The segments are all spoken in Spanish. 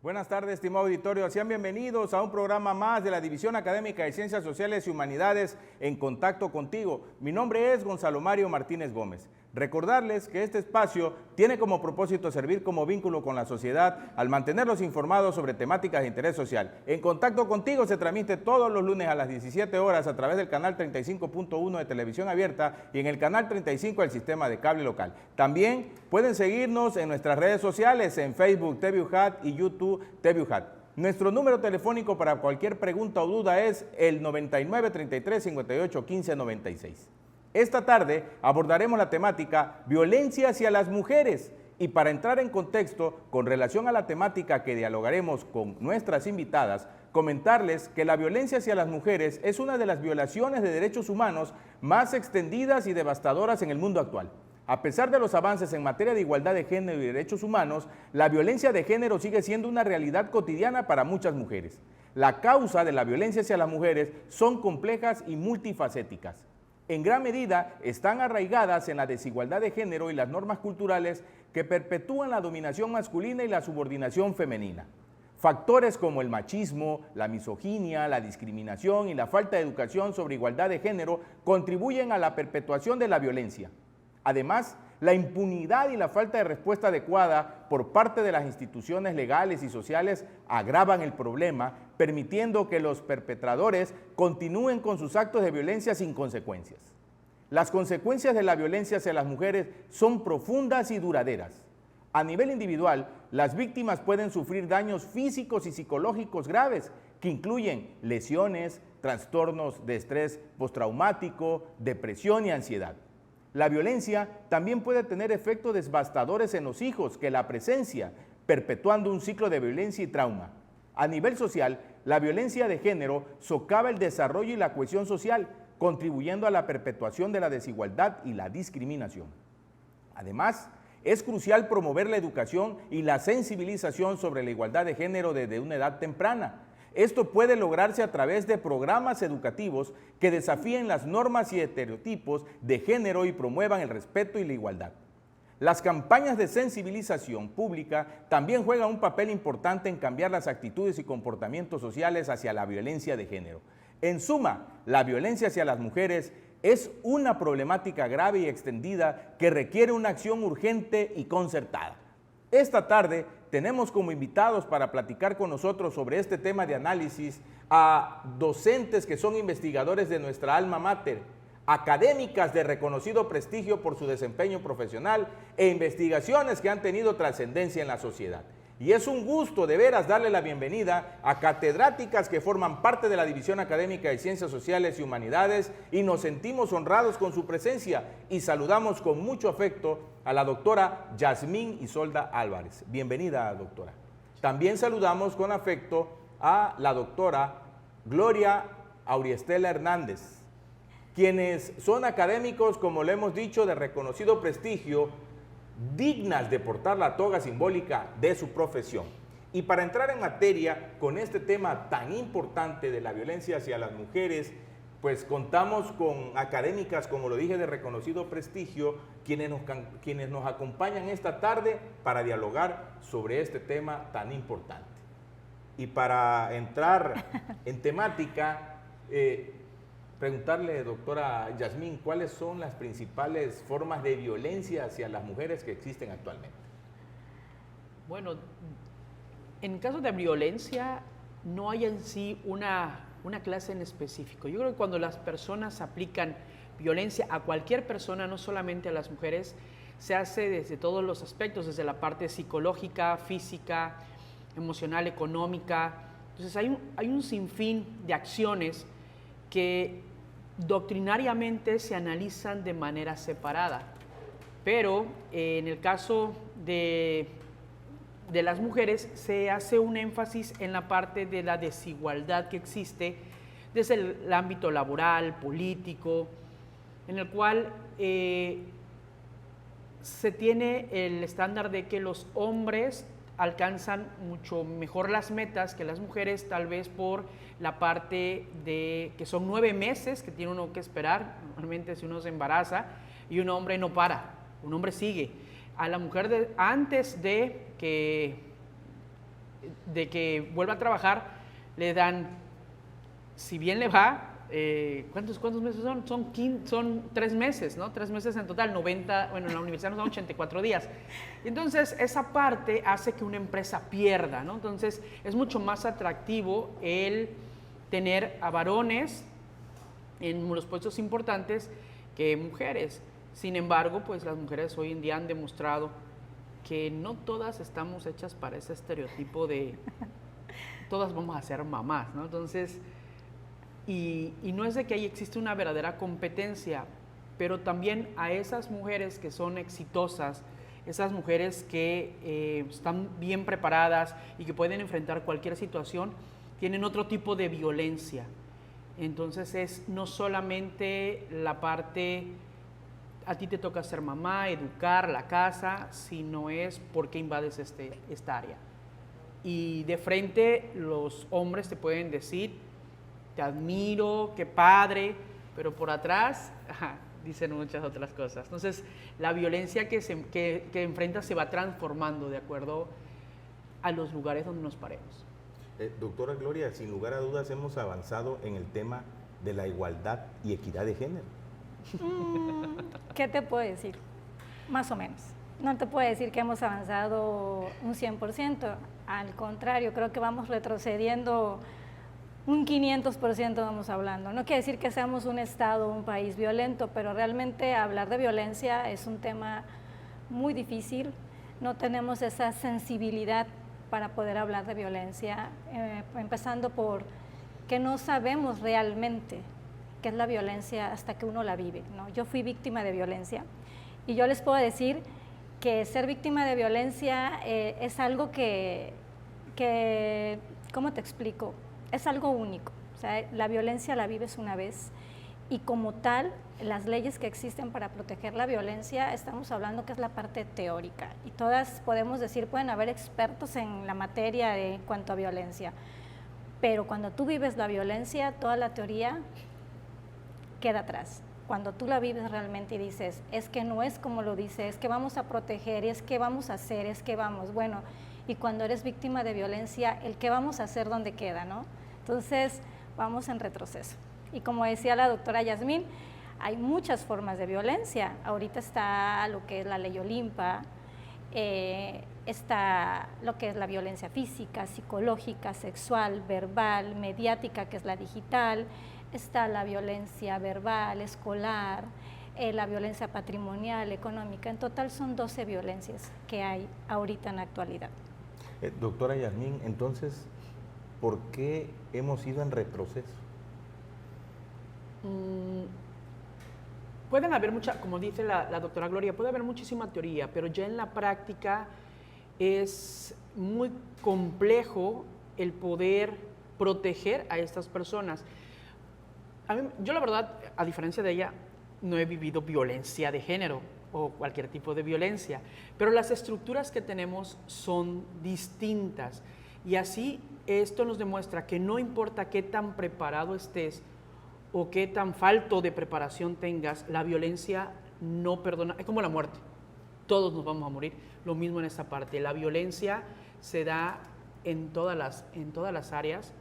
Buenas tardes, estimado auditorio. Sean bienvenidos a un programa más de la División Académica de Ciencias Sociales y Humanidades en contacto contigo. Mi nombre es Gonzalo Mario Martínez Gómez. Recordarles que este espacio tiene como propósito servir como vínculo con la sociedad al mantenerlos informados sobre temáticas de interés social. En contacto contigo se transmite todos los lunes a las 17 horas a través del canal 35.1 de televisión abierta y en el canal 35 del sistema de cable local. También pueden seguirnos en nuestras redes sociales en Facebook TVUJAT y YouTube TVUJAT. Nuestro número telefónico para cualquier pregunta o duda es el 99 33 58 15 96. Esta tarde abordaremos la temática violencia hacia las mujeres y para entrar en contexto con relación a la temática que dialogaremos con nuestras invitadas, comentarles que la violencia hacia las mujeres es una de las violaciones de derechos humanos más extendidas y devastadoras en el mundo actual. A pesar de los avances en materia de igualdad de género y derechos humanos, la violencia de género sigue siendo una realidad cotidiana para muchas mujeres. La causa de la violencia hacia las mujeres son complejas y multifacéticas. En gran medida están arraigadas en la desigualdad de género y las normas culturales que perpetúan la dominación masculina y la subordinación femenina. Factores como el machismo, la misoginia, la discriminación y la falta de educación sobre igualdad de género contribuyen a la perpetuación de la violencia. Además, la impunidad y la falta de respuesta adecuada por parte de las instituciones legales y sociales agravan el problema, permitiendo que los perpetradores continúen con sus actos de violencia sin consecuencias. Las consecuencias de la violencia hacia las mujeres son profundas y duraderas. A nivel individual, las víctimas pueden sufrir daños físicos y psicológicos graves que incluyen lesiones, trastornos de estrés postraumático, depresión y ansiedad. La violencia también puede tener efectos devastadores en los hijos que la presencia, perpetuando un ciclo de violencia y trauma. A nivel social, la violencia de género socava el desarrollo y la cohesión social, contribuyendo a la perpetuación de la desigualdad y la discriminación. Además, es crucial promover la educación y la sensibilización sobre la igualdad de género desde una edad temprana. Esto puede lograrse a través de programas educativos que desafíen las normas y estereotipos de género y promuevan el respeto y la igualdad. Las campañas de sensibilización pública también juegan un papel importante en cambiar las actitudes y comportamientos sociales hacia la violencia de género. En suma, la violencia hacia las mujeres es una problemática grave y extendida que requiere una acción urgente y concertada. Esta tarde tenemos como invitados para platicar con nosotros sobre este tema de análisis a docentes que son investigadores de nuestra alma mater, académicas de reconocido prestigio por su desempeño profesional e investigaciones que han tenido trascendencia en la sociedad. Y es un gusto de veras darle la bienvenida a catedráticas que forman parte de la División Académica de Ciencias Sociales y Humanidades y nos sentimos honrados con su presencia y saludamos con mucho afecto a la doctora Yasmín Isolda Álvarez. Bienvenida, doctora. También saludamos con afecto a la doctora Gloria Auriestela Hernández, quienes son académicos, como le hemos dicho, de reconocido prestigio, dignas de portar la toga simbólica de su profesión. Y para entrar en materia con este tema tan importante de la violencia hacia las mujeres, pues contamos con académicas, como lo dije, de reconocido prestigio, quienes nos acompañan esta tarde para dialogar sobre este tema tan importante. Y para entrar en temática, preguntarle, doctora Yasmín, ¿cuáles son las principales formas de violencia hacia las mujeres que existen actualmente? Bueno, en caso de violencia no hay en sí una clase en específico. Yo creo que cuando las personas aplican violencia a cualquier persona, no solamente a las mujeres, se hace desde todos los aspectos, desde la parte psicológica, física, emocional, económica. Entonces hay un sinfín de acciones que doctrinariamente se analizan de manera separada, pero en el caso de las mujeres se hace un énfasis en la parte de la desigualdad que existe desde el ámbito laboral, político, en el cual se tiene el estándar de que los hombres alcanzan mucho mejor las metas que las mujeres, tal vez por la parte de que son 9 meses que tiene uno que esperar, normalmente si uno se embaraza, y un hombre no para, un hombre sigue. A la mujer antes de que de que vuelva a trabajar, le dan, si bien le va, ¿cuántos meses son? Son 3 meses, ¿no? 3 meses en total, 90, bueno, en la universidad nos dan 84 días. Entonces, esa parte hace que una empresa pierda, ¿no? Entonces, es mucho más atractivo el tener a varones en los puestos importantes que mujeres. Sin embargo, pues las mujeres hoy en día han demostrado que no todas estamos hechas para ese estereotipo de todas vamos a ser mamás, ¿no? Entonces, y no es de que ahí existe una verdadera competencia, pero también a esas mujeres que son exitosas, esas mujeres que están bien preparadas y que pueden enfrentar cualquier situación, tienen otro tipo de violencia. Entonces es no solamente la parte, a ti te toca ser mamá, educar, la casa, sino es por qué invades esta área. Y de frente los hombres te pueden decir, te admiro, qué padre, pero por atrás dicen muchas otras cosas. Entonces la violencia que enfrentas se va transformando de acuerdo a los lugares donde nos paremos. Doctora Gloria, sin lugar a dudas hemos avanzado en el tema de la igualdad y equidad de género. ¿Qué te puedo decir? Más o menos. No te puedo decir que hemos avanzado un 100%, al contrario, creo que vamos retrocediendo un 500% vamos hablando. No quiere decir que seamos un estado, un país violento, pero realmente hablar de violencia es un tema muy difícil. No tenemos esa sensibilidad para poder hablar de violencia, empezando por que no sabemos realmente qué es la violencia hasta que uno la vive, ¿no? Yo fui víctima de violencia y yo les puedo decir que ser víctima de violencia es algo que, ¿cómo te explico? Es algo único. O sea, la violencia la vives una vez y como tal, las leyes que existen para proteger la violencia, estamos hablando que es la parte teórica y todas podemos decir, pueden haber expertos en la materia en cuanto a violencia, pero cuando tú vives la violencia, toda la teoría queda atrás. Cuando tú la vives realmente y dices, es que no es como lo dice, es que vamos a proteger, es que vamos a hacer, es que vamos, bueno, y cuando eres víctima de violencia, el que vamos a hacer, ¿dónde queda, no? Entonces, vamos en retroceso. Y como decía la doctora Yasmín, hay muchas formas de violencia. Ahorita está lo que es la ley Olimpa, está lo que es la violencia física, psicológica, sexual, verbal, mediática, que es la digital, está la violencia verbal, escolar, la violencia patrimonial, económica. En total son 12 violencias que hay ahorita en la actualidad. Doctora Yasmín, entonces, ¿por qué hemos ido en retroceso? Pueden haber como dice la doctora Gloria, puede haber muchísima teoría, pero ya en la práctica es muy complejo el poder proteger a estas personas. Yo la verdad, a diferencia de ella, no he vivido violencia de género o cualquier tipo de violencia, pero las estructuras que tenemos son distintas y así esto nos demuestra que no importa qué tan preparado estés o qué tan falto de preparación tengas, la violencia no perdona, es como la muerte, todos nos vamos a morir, lo mismo en esta parte, la violencia se da en todas las áreas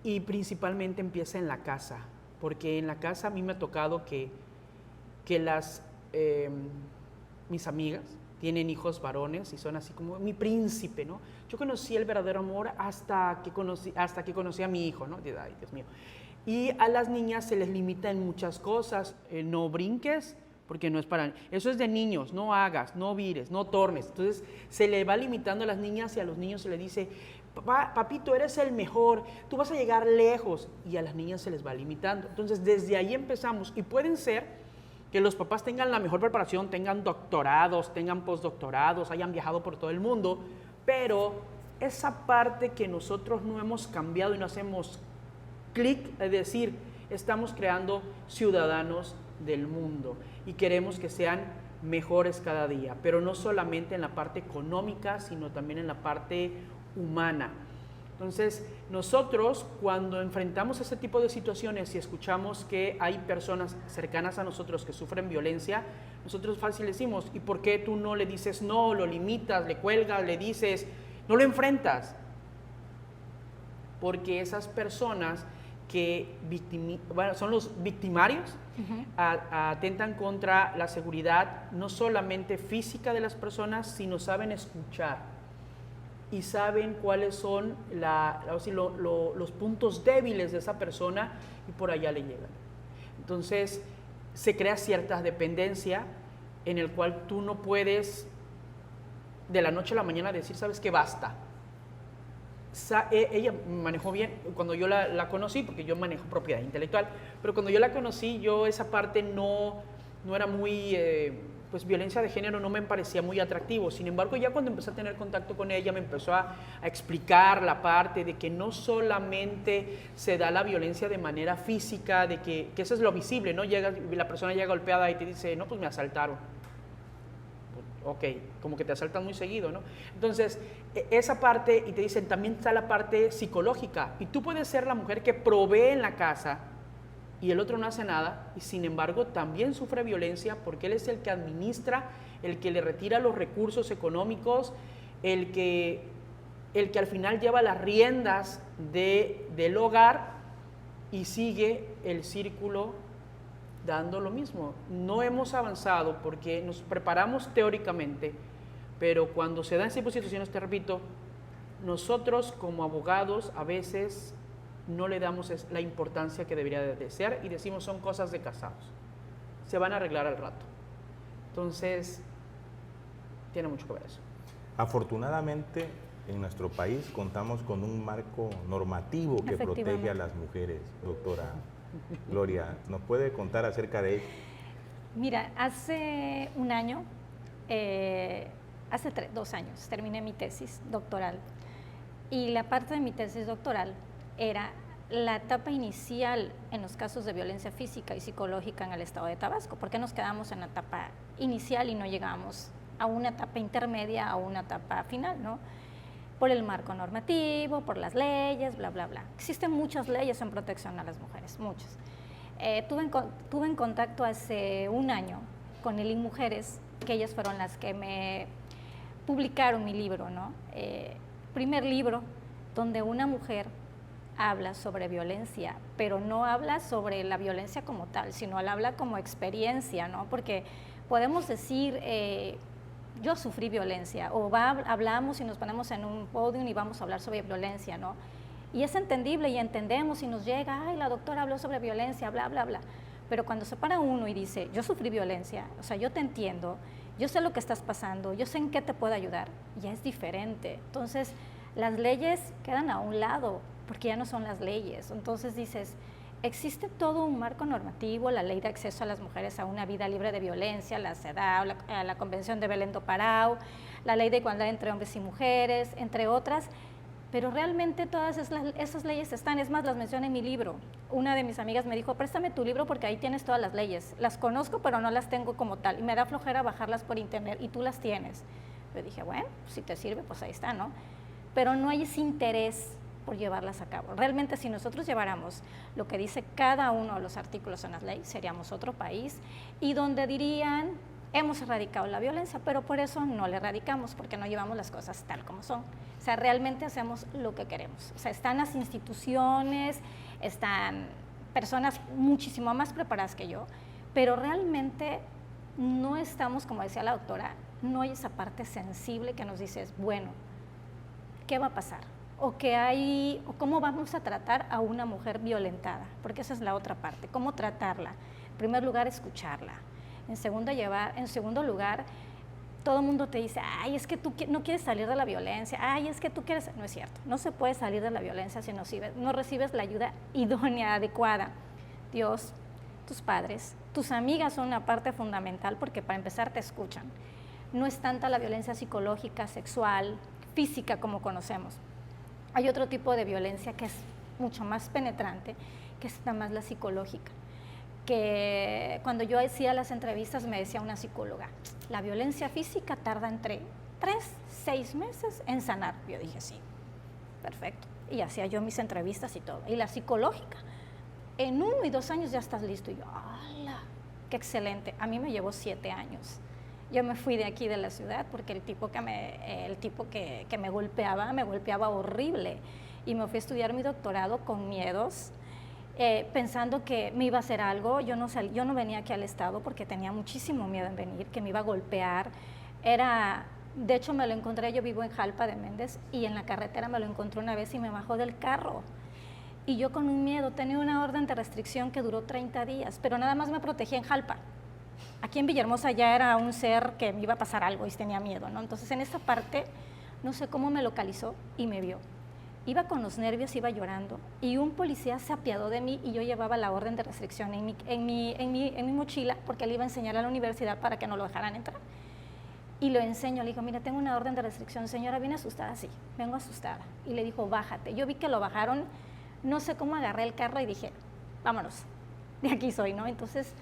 y principalmente empieza en la casa, porque en la casa a mí me ha tocado que mis amigas tienen hijos varones y son así como mi príncipe, ¿no? Yo conocí el verdadero amor hasta que conocí a mi hijo, ¿no? Ay, Dios mío. Y a las niñas se les limita en muchas cosas, no brinques, porque no es para... Eso es de niños, no hagas, no vires, no tornes. Entonces se le va limitando a las niñas y a los niños se les dice, papito, eres el mejor, tú vas a llegar lejos. Y a las niñas se les va limitando. Entonces desde ahí empezamos y pueden ser que los papás tengan la mejor preparación, tengan doctorados, tengan postdoctorados, hayan viajado por todo el mundo, pero esa parte que nosotros no hemos cambiado y no hacemos clic, es decir, estamos creando ciudadanos del mundo y queremos que sean mejores cada día, pero no solamente en la parte económica, sino también en la parte humana. Entonces, nosotros cuando enfrentamos ese tipo de situaciones y escuchamos que hay personas cercanas a nosotros que sufren violencia, nosotros fácil decimos, ¿y por qué tú no le dices no, lo limitas, le cuelgas, le dices, no lo enfrentas. Porque esas personas que son los victimarios, atentan contra la seguridad no solamente física de las personas, sino saben escuchar y saben cuáles son los puntos débiles de esa persona y por allá le llegan. Entonces se crea cierta dependencia en el cual tú no puedes de la noche a la mañana decir, ¿sabes qué? Basta. Ella manejó bien cuando yo la conocí, porque yo manejo propiedad intelectual, pero cuando yo la conocí, yo esa parte no era muy, pues violencia de género no me parecía muy atractivo. Sin embargo, ya cuando empecé a tener contacto con ella, me empezó a explicar la parte de que no solamente se da la violencia de manera física, de que eso es lo visible, ¿no? La persona llega golpeada y te dice, no, pues me asaltaron. Ok, como que te asaltan muy seguido, ¿no? Entonces, esa parte, y te dicen, también está la parte psicológica, y tú puedes ser la mujer que provee en la casa, y el otro no hace nada, y sin embargo también sufre violencia, porque él es el que administra, el que le retira los recursos económicos, el que al final lleva las riendas del hogar, y sigue el círculo dando lo mismo. No hemos avanzado porque nos preparamos teóricamente, pero cuando se dan esas situaciones, te repito, nosotros como abogados a veces no le damos la importancia que debería de ser y decimos son cosas de casados, se van a arreglar al rato. Entonces, tiene mucho que ver eso. Afortunadamente, en nuestro país contamos con un marco normativo que protege a las mujeres, doctora Gloria. ¿Nos puede contar acerca de ello? Mira, hace un año, 2 años, terminé mi tesis doctoral. Y la parte de mi tesis doctoral era la etapa inicial en los casos de violencia física y psicológica en el estado de Tabasco. ¿Por qué nos quedamos en la etapa inicial y no llegamos a una etapa intermedia, a una etapa final, ¿no? Por el marco normativo, por las leyes, bla, bla, bla. Existen muchas leyes en protección a las mujeres, muchas. Tuve en contacto hace un año con el InMujeres, que ellas fueron las que me publicaron mi libro, ¿no? Primer libro donde una mujer habla sobre violencia, pero no habla sobre la violencia como tal, sino habla como experiencia, ¿no? Porque podemos decir, yo sufrí violencia, o hablamos y nos ponemos en un podio y vamos a hablar sobre violencia, ¿no? Y es entendible y entendemos y nos llega, ay, la doctora habló sobre violencia, bla, bla, bla. Pero cuando se para uno y dice, yo sufrí violencia, o sea, yo te entiendo, yo sé lo que estás pasando, yo sé en qué te puedo ayudar, ya es diferente. Entonces, las leyes quedan a un lado, porque ya no son las leyes. Entonces dices, existe todo un marco normativo, la ley de acceso a las mujeres a una vida libre de violencia, la CEDAW, la Convención de Belén do Pará, la ley de igualdad entre hombres y mujeres, entre otras, pero realmente todas esas leyes están, es más, las menciono en mi libro. Una de mis amigas me dijo, préstame tu libro porque ahí tienes todas las leyes, las conozco pero no las tengo como tal, y me da flojera bajarlas por internet y tú las tienes. Yo dije, bueno, si te sirve, pues ahí está, ¿no? Pero no hay ese interés por llevarlas a cabo. Realmente, si nosotros lleváramos lo que dice cada uno de los artículos en las leyes, seríamos otro país, y donde dirían, hemos erradicado la violencia, pero por eso no la erradicamos, porque no llevamos las cosas tal como son. O sea, realmente hacemos lo que queremos. O sea, están las instituciones, están personas muchísimo más preparadas que yo, pero realmente no estamos, como decía la doctora, no hay esa parte sensible que nos dices, bueno, ¿qué va a pasar? O cómo vamos a tratar a una mujer violentada, porque esa es la otra parte, cómo tratarla. En primer lugar, escucharla. En segundo lugar, todo el mundo te dice, ay, es que tú no quieres salir de la violencia, ay, es que tú quieres... No es cierto, no se puede salir de la violencia si no recibes la ayuda idónea, adecuada. Dios, tus padres, tus amigas son una parte fundamental porque para empezar te escuchan. No es tanta la violencia psicológica, sexual, física como conocemos. Hay otro tipo de violencia que es mucho más penetrante, que es nada más la psicológica. Que cuando yo hacía las entrevistas me decía una psicóloga, la violencia física tarda entre 3-6 meses en sanar. Yo dije, sí, perfecto. Y hacía yo mis entrevistas y todo. Y la psicológica, en 1 y 2 años ya estás listo. Y yo, ¡hala! ¡Qué excelente! A mí me llevó 7 años Yo me fui de aquí de la ciudad porque el tipo que me golpeaba horrible. Y me fui a estudiar mi doctorado con miedos, pensando que me iba a hacer algo. Yo no venía aquí al estado porque tenía muchísimo miedo en venir, que me iba a golpear. De hecho, me lo encontré, yo vivo en Jalpa de Méndez, y en la carretera me lo encontré una vez y me bajó del carro. Y yo con un miedo, tenía una orden de restricción que duró 30 días, pero nada más me protegía en Jalpa. Aquí en Villahermosa ya era un ser que me iba a pasar algo y tenía miedo, ¿no? Entonces, en esa parte, no sé cómo me localizó y me vio. Iba con los nervios, iba llorando, y un policía se apiadó de mí y yo llevaba la orden de restricción en mi mochila, porque le iba a enseñar a la universidad para que no lo dejaran entrar. Y lo enseño, le digo, mira, tengo una orden de restricción. Señora, ¿viene asustada? Sí, vengo asustada. Y le dijo, bájate. Yo vi que lo bajaron, no sé cómo agarré el carro y dije, vámonos, de aquí soy, ¿no? Entonces...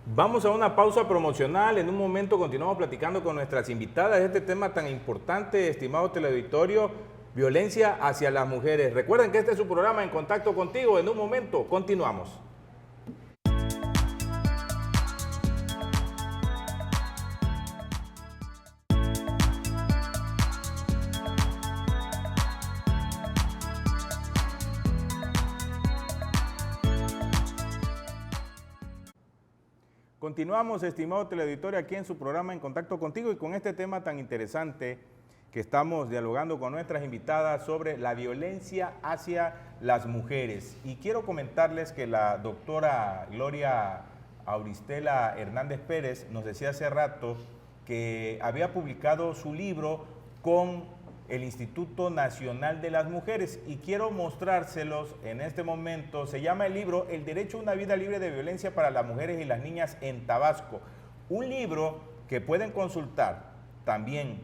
Vamos a una pausa promocional. En un momento continuamos platicando con nuestras invitadas de este tema tan importante, estimado teleauditorio, violencia hacia las mujeres. Recuerden que este es su programa En Contacto Contigo. En un momento continuamos. Continuamos, estimado teleauditorio, aquí en su programa En Contacto Contigo y con este tema tan interesante que estamos dialogando con nuestras invitadas sobre la violencia hacia las mujeres. Y quiero comentarles que la doctora Gloria Auristela Hernández Pérez nos decía hace rato que había publicado su libro con el Instituto Nacional de las Mujeres, y quiero mostrárselos en este momento. Se llama el libro El Derecho a una Vida Libre de Violencia para las Mujeres y las Niñas en Tabasco. Un libro que pueden consultar también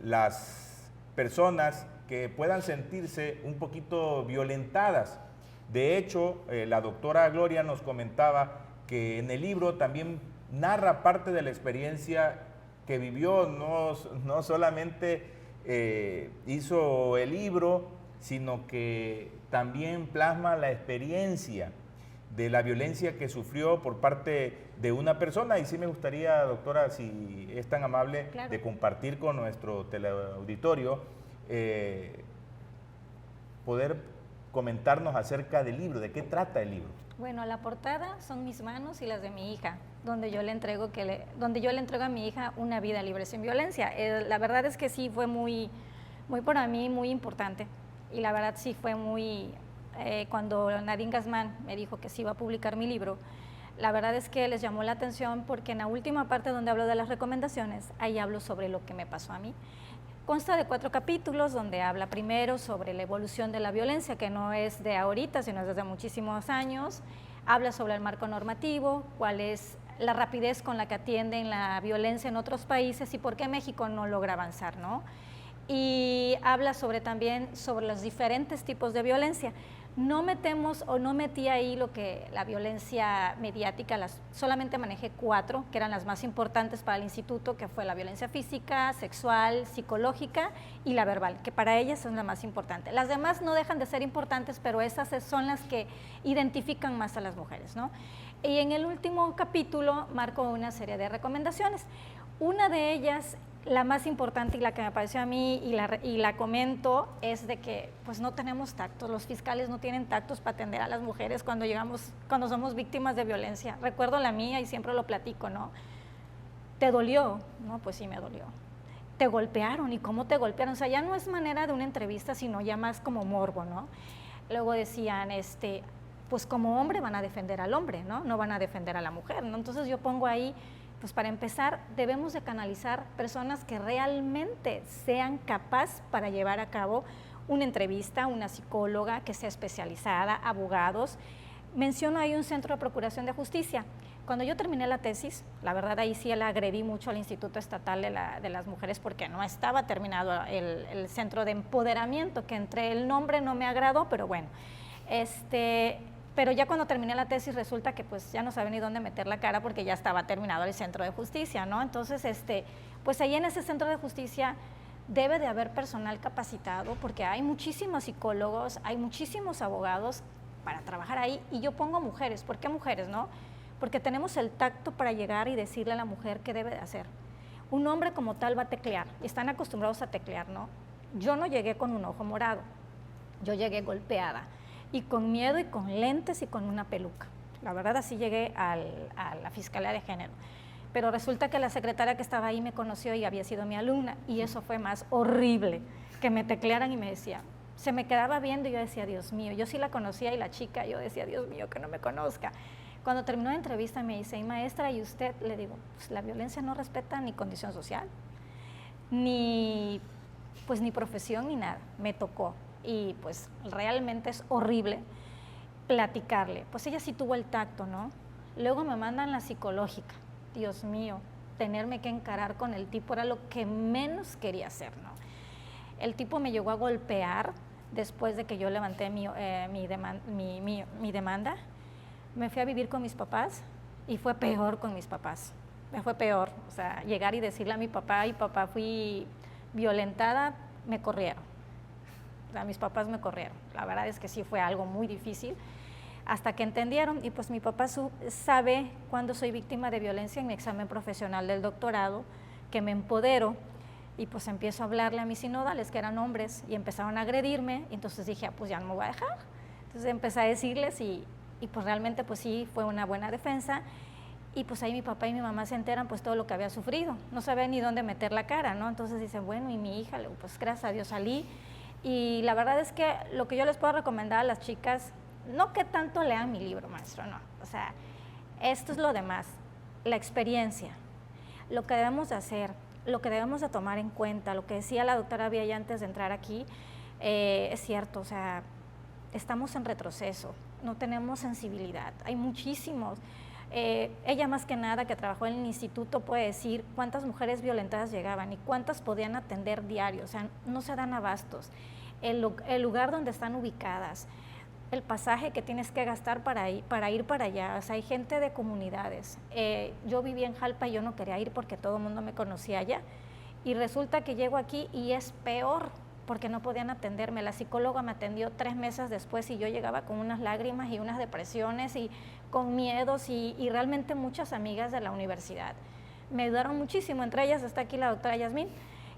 las personas que puedan sentirse un poquito violentadas. De hecho, la doctora Gloria nos comentaba que en el libro también narra parte de la experiencia que vivió, no solamente hizo el libro, sino que también plasma la experiencia de la violencia que sufrió por parte de una persona. Y sí me gustaría, doctora, si es tan amable, claro, de compartir con nuestro teleauditorio, poder comentarnos acerca del libro, de qué trata el libro. Bueno, la portada son mis manos y las de mi hija, donde yo le entrego a mi hija una vida libre sin violencia. La verdad es que sí fue muy para mí muy importante, y la verdad sí fue muy, cuando Nadine Gazmán me dijo que sí iba a publicar mi libro, la verdad es que les llamó la atención porque en la última parte donde hablo de las recomendaciones, ahí hablo sobre lo que me pasó a mí. Consta de 4 capítulos donde habla primero sobre la evolución de la violencia, que no es de ahorita, sino desde muchísimos años. Habla sobre el marco normativo, cuál es la rapidez con la que atienden la violencia en otros países y por qué México no logra avanzar, ¿no? Y habla también sobre los diferentes tipos de violencia. No metí ahí lo que la violencia mediática, solamente manejé 4, que eran las más importantes para el instituto, que fue la violencia física, sexual, psicológica y la verbal, que para ellas son las más importantes. Las demás no dejan de ser importantes, pero esas son las que identifican más a las mujeres, ¿no? Y en el último capítulo marco una serie de recomendaciones. Una de ellas, la más importante y la que me pareció a mí y la comento, es de que pues no tenemos tactos, los fiscales no tienen tactos para atender a las mujeres cuando somos víctimas de violencia. Recuerdo la mía y siempre lo platico, ¿no? ¿Te dolió? No, pues sí me dolió. ¿Te golpearon? ¿Y cómo te golpearon? O sea, ya no es manera de una entrevista, sino ya más como morbo, ¿no? Luego decían, pues como hombre van a defender al hombre, ¿no? No van a defender a la mujer, ¿no? Entonces yo pongo ahí, pues para empezar, debemos de canalizar personas que realmente sean capaces para llevar a cabo una entrevista, una psicóloga que sea especializada, abogados. Menciono ahí un centro de procuración de justicia. Cuando yo terminé la tesis, la verdad ahí sí la agredí mucho al Instituto Estatal de las Mujeres porque no estaba terminado el centro de empoderamiento, que entre el nombre no me agradó, pero bueno, pero ya cuando terminé la tesis resulta que pues ya no sabía ni dónde meter la cara porque ya estaba terminado el centro de justicia, ¿no? Entonces, pues ahí en ese centro de justicia debe de haber personal capacitado porque hay muchísimos psicólogos, hay muchísimos abogados para trabajar ahí, y yo pongo mujeres. ¿Por qué mujeres, no? porque tenemos el tacto para llegar y decirle a la mujer qué debe de hacer. Un hombre como tal va a teclear, y están acostumbrados a teclear, ¿no? Yo no llegué con un ojo morado, yo llegué golpeada, y con miedo, y con lentes, y con una peluca. La verdad, así llegué a la Fiscalía de Género. Pero resulta que la secretaria que estaba ahí me conoció y había sido mi alumna, y eso fue más horrible, que me teclearan y me decía, se me quedaba viendo y yo decía, Dios mío, yo sí la conocía, y la chica, yo decía, Dios mío, que no me conozca. Cuando terminó la entrevista me dice, y maestra, ¿y usted? Le digo, pues la violencia no respeta ni condición social, ni profesión, ni nada. Me tocó, y pues realmente es horrible platicarle. Pues ella sí tuvo el tacto, ¿no? Luego me mandan la psicológica. Dios mío, tenerme que encarar con el tipo era lo que menos quería hacer, ¿no? El tipo me llegó a golpear después de que yo levanté mi demanda. Me fui a vivir con mis papás y fue peor con mis papás. Me fue peor, o sea, llegar y decirle a mi papá, y papá, fui violentada, me corrieron. O sea, mis papás me corrieron. La verdad es que sí fue algo muy difícil, hasta que entendieron, y pues mi papá sabe cuando soy víctima de violencia en mi examen profesional del doctorado, que me empodero, y pues empiezo a hablarle a mis sinodales, que eran hombres, y empezaron a agredirme, y entonces dije, pues ya no me voy a dejar. Entonces empecé a decirles, y pues realmente pues sí, fue una buena defensa, y pues ahí mi papá y mi mamá se enteran pues todo lo que había sufrido, no sabía ni dónde meter la cara, ¿no? Entonces dicen, bueno, y mi hija, pues gracias a Dios salí, y la verdad es que lo que yo les puedo recomendar a las chicas, no que tanto lean mi libro, maestro, no, o sea, esto es lo demás, la experiencia, lo que debemos de hacer, lo que debemos de tomar en cuenta, lo que decía la doctora Viella antes de entrar aquí, es cierto, o sea, estamos en retroceso, no tenemos sensibilidad, hay muchísimos. Ella más que nada que trabajó en el instituto puede decir cuántas mujeres violentadas llegaban y cuántas podían atender diario, o sea, no se dan abastos. El lugar donde están ubicadas, el pasaje que tienes que gastar para ir para allá, o sea, hay gente de comunidades. Yo vivía en Jalpa y yo no quería ir porque todo el mundo me conocía allá, y resulta que llego aquí y es peor, porque no podían atenderme. La psicóloga me atendió 3 meses después y yo llegaba con unas lágrimas y unas depresiones y con miedos, y realmente muchas amigas de la universidad me ayudaron muchísimo, entre ellas está aquí la doctora Yasmín,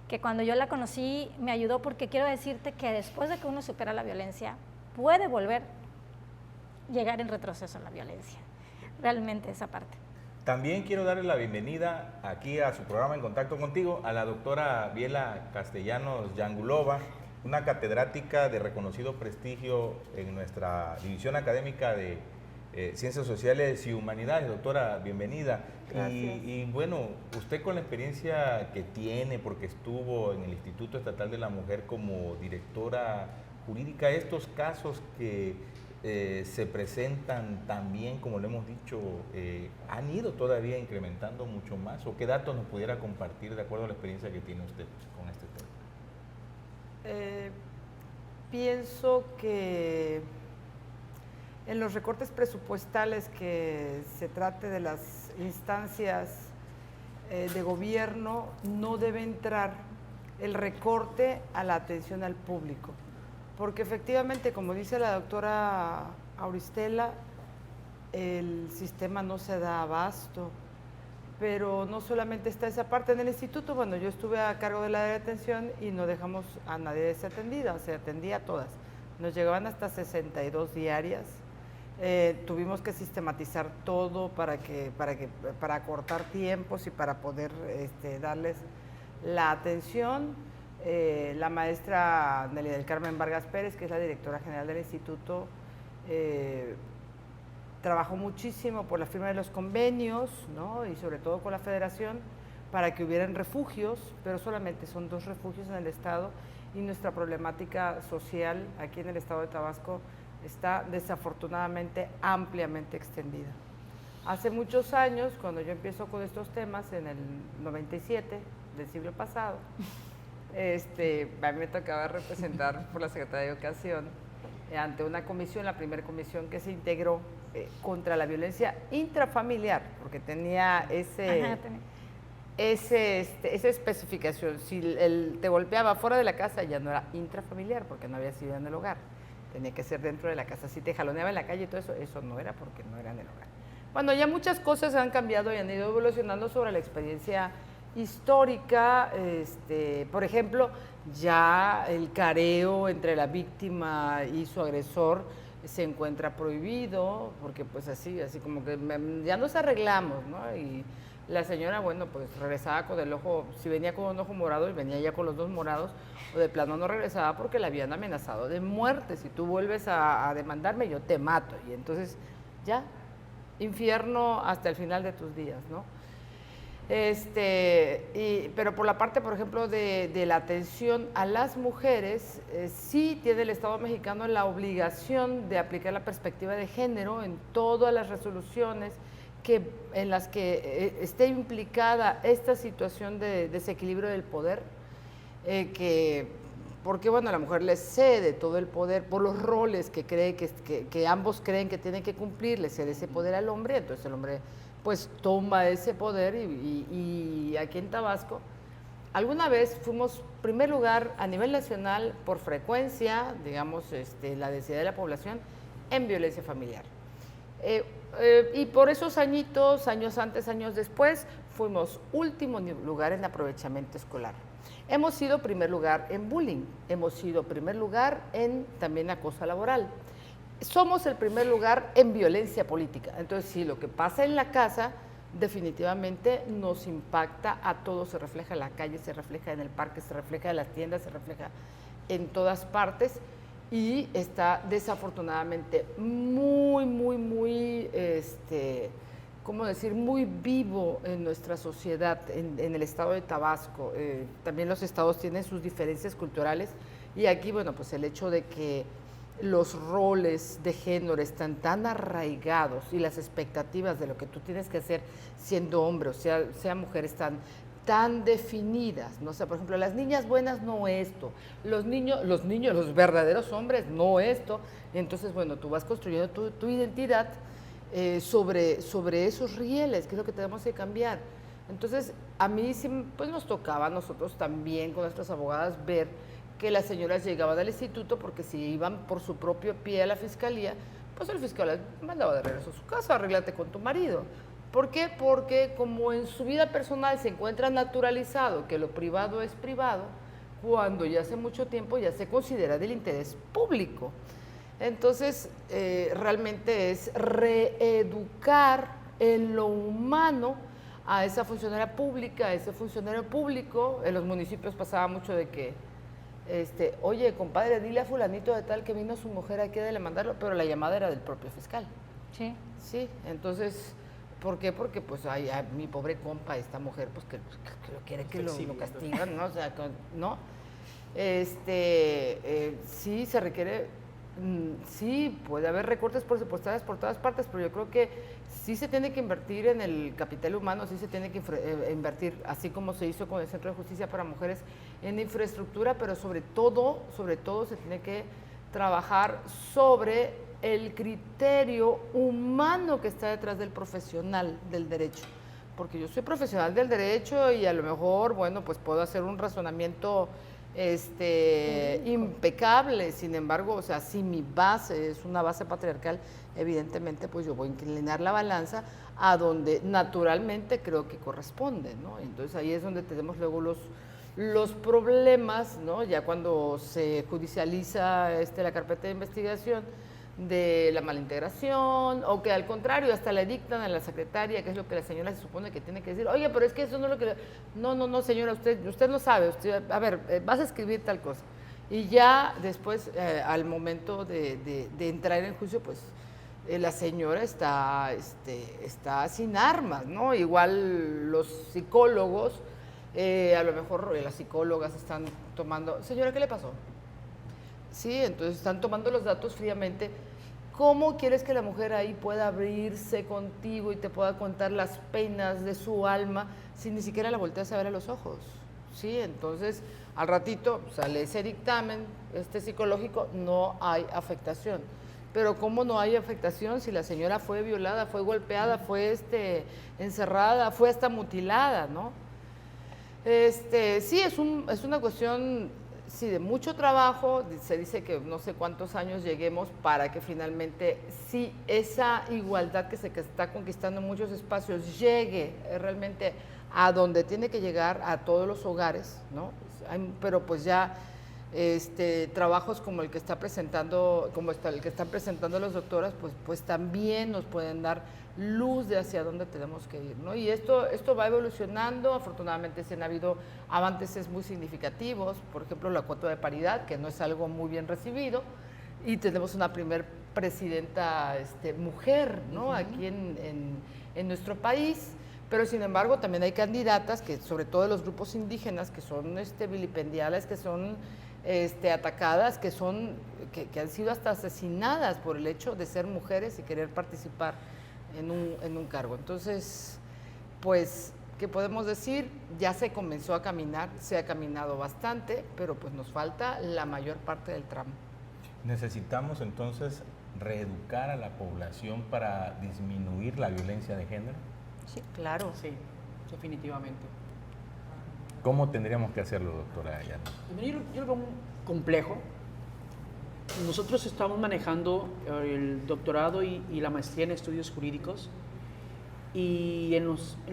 que cuando yo la conocí me ayudó, porque quiero decirte que después de que uno supera la violencia, puede volver a llegar en retroceso a la violencia, realmente esa parte. También quiero darle la bienvenida aquí a su programa En Contacto Contigo a la doctora Biela Castellanos Yangulova, una catedrática de reconocido prestigio en nuestra división académica de Ciencias Sociales y Humanidades. Doctora, bienvenida. Y bueno, usted con la experiencia que tiene, porque estuvo en el Instituto Estatal de la Mujer como directora jurídica, estos casos que se presentan también, como lo hemos dicho, han ido todavía incrementando mucho más, o qué datos nos pudiera compartir de acuerdo a la experiencia que tiene usted con este tema. Pienso que en los recortes presupuestales que se trate de las instancias de gobierno, no debe entrar el recorte a la atención al público. Porque efectivamente, como dice la doctora Auristela, el sistema no se da abasto, pero no solamente está esa parte. En el instituto, bueno, yo estuve a cargo de la área de atención y no dejamos a nadie desatendida, se atendía a todas. Nos llegaban hasta 62 diarias, tuvimos que sistematizar todo para acortar tiempos y para poder darles la atención. La maestra Nelly del Carmen Vargas Pérez, que es la directora general del instituto, trabajó muchísimo por la firma de los convenios, ¿no? Y sobre todo con la federación, para que hubieran refugios, pero solamente son 2 refugios en el estado, y nuestra problemática social aquí en el estado de Tabasco está desafortunadamente ampliamente extendida. Hace muchos años, cuando yo empiezo con estos temas, en el 97 del siglo pasado, a mí me tocaba representar por la Secretaría de Educación ante una comisión, la primera comisión que se integró contra la violencia intrafamiliar, porque tenía esa especificación. Si te golpeaba fuera de la casa, ya no era intrafamiliar, porque no había sido en el hogar, tenía que ser dentro de la casa. Si te jaloneaba en la calle y todo eso, eso no era, porque no era en el hogar. Bueno, ya muchas cosas han cambiado y han ido evolucionando sobre la experiencia histórica. Por ejemplo, ya el careo entre la víctima y su agresor se encuentra prohibido, porque pues así como que ya nos arreglamos, ¿no? Y la señora, bueno, pues regresaba con el ojo, si venía con un ojo morado y venía ya con los dos morados, o de plano no regresaba porque la habían amenazado de muerte. Si tú vuelves a demandarme, yo te mato. Y entonces ya, infierno hasta el final de tus días, ¿no? Pero por la parte, por ejemplo, de la atención a las mujeres, sí tiene el Estado mexicano la obligación de aplicar la perspectiva de género en todas las resoluciones en las que esté implicada esta situación de desequilibrio del poder, porque bueno, la mujer le cede todo el poder por los roles que cree que ambos creen que tienen que cumplir, le cede ese poder al hombre, entonces el hombre pues toma ese poder y aquí en Tabasco, alguna vez fuimos primer lugar a nivel nacional por frecuencia, digamos, la densidad de la población en violencia familiar. Y por esos añitos, años antes, años después, fuimos último lugar en aprovechamiento escolar. Hemos sido primer lugar en bullying, hemos sido primer lugar en también acoso laboral. Somos el primer lugar en violencia política. Entonces, sí, lo que pasa en la casa definitivamente nos impacta a todos, se refleja en la calle, se refleja en el parque, se refleja en las tiendas, se refleja en todas partes y está desafortunadamente muy, ¿cómo decir?, muy vivo en nuestra sociedad, en el estado de Tabasco. También los estados tienen sus diferencias culturales y aquí, bueno, pues el hecho de que los roles de género están tan arraigados y las expectativas de lo que tú tienes que hacer siendo hombre o sea mujer están tan definidas, ¿no? O sea, por ejemplo, las niñas buenas no esto, los verdaderos hombres no esto, y entonces, bueno, tú vas construyendo tu identidad sobre esos rieles, que es lo que tenemos que cambiar. Entonces, a mí sí, pues nos tocaba a nosotros también con nuestras abogadas ver que las señoras llegaban al instituto porque si iban por su propio pie a la fiscalía, pues el fiscal les mandaba de regreso a su casa, arréglate con tu marido. ¿Por qué? Porque como en su vida personal se encuentra naturalizado que lo privado es privado, cuando ya hace mucho tiempo ya se considera del interés público. Entonces, realmente es reeducar en lo humano a esa funcionaria pública, a ese funcionario público. En los municipios pasaba mucho de que oye, compadre, dile a fulanito de tal que vino su mujer aquí a demandarlo, pero la llamada era del propio fiscal. Sí. Sí, entonces, ¿por qué? Porque pues ay, a mi pobre compa, esta mujer, pues que lo quiere que lo castigan, ¿no? O sea, ¿no? Sí se requiere, sí puede haber recortes presupuestarios por todas partes, pero yo creo que sí se tiene que invertir en el capital humano, sí se tiene que invertir, así como se hizo con el Centro de Justicia para Mujeres, en infraestructura, pero sobre todo se tiene que trabajar sobre el criterio humano que está detrás del profesional del derecho. Porque yo soy profesional del derecho y a lo mejor, bueno, pues puedo hacer un razonamiento impecable, sin embargo, o sea, si mi base es una base patriarcal, evidentemente pues yo voy a inclinar la balanza a donde naturalmente creo que corresponde, ¿no? Entonces ahí es donde tenemos luego los problemas, ¿no? Ya cuando se judicializa la carpeta de investigación de la malintegración, o que al contrario hasta le dictan a la secretaria, que es lo que la señora se supone que tiene que decir, oye, pero es que eso no es lo que... No, señora, usted no sabe, a ver, vas a escribir tal cosa. Y ya después, al momento de entrar en juicio, pues la señora está sin armas, ¿no? Igual los psicólogos, a lo mejor las psicólogas están tomando, señora, ¿qué le pasó? Sí, entonces están tomando los datos fríamente. ¿Cómo quieres que la mujer ahí pueda abrirse contigo y te pueda contar las penas de su alma si ni siquiera la volteas a ver a los ojos? Sí, entonces al ratito sale ese dictamen psicológico, no hay afectación. Pero ¿cómo no hay afectación si la señora fue violada, fue golpeada, fue encerrada, fue hasta mutilada, ¿no? Sí, es una cuestión sí, de mucho trabajo, se dice que no sé cuántos años lleguemos para que finalmente sí esa igualdad que se está conquistando en muchos espacios llegue realmente a donde tiene que llegar, a todos los hogares, ¿no? Pero pues ya trabajos como el que está presentando, el que están presentando las doctoras, pues también nos pueden dar luz de hacia dónde tenemos que ir, ¿no? Y esto va evolucionando, afortunadamente se han habido avances muy significativos, por ejemplo la cuota de paridad, que no es algo muy bien recibido, y tenemos una primer presidenta mujer, ¿no? Aquí en nuestro país. Pero sin embargo también hay candidatas que, sobre todo de los grupos indígenas, que son vilipendiadas, que son atacadas, que han sido hasta asesinadas por el hecho de ser mujeres y querer participar en un cargo. Entonces, pues, ¿qué podemos decir? Ya se comenzó a caminar, se ha caminado bastante, pero pues nos falta la mayor parte del tramo. Necesitamos entonces reeducar a la población para disminuir la violencia de género. Sí, claro. Sí, definitivamente. ¿Cómo tendríamos que hacerlo, doctora Ayala? Yo lo veo complejo. Nosotros estamos manejando el doctorado y la maestría en estudios jurídicos, y en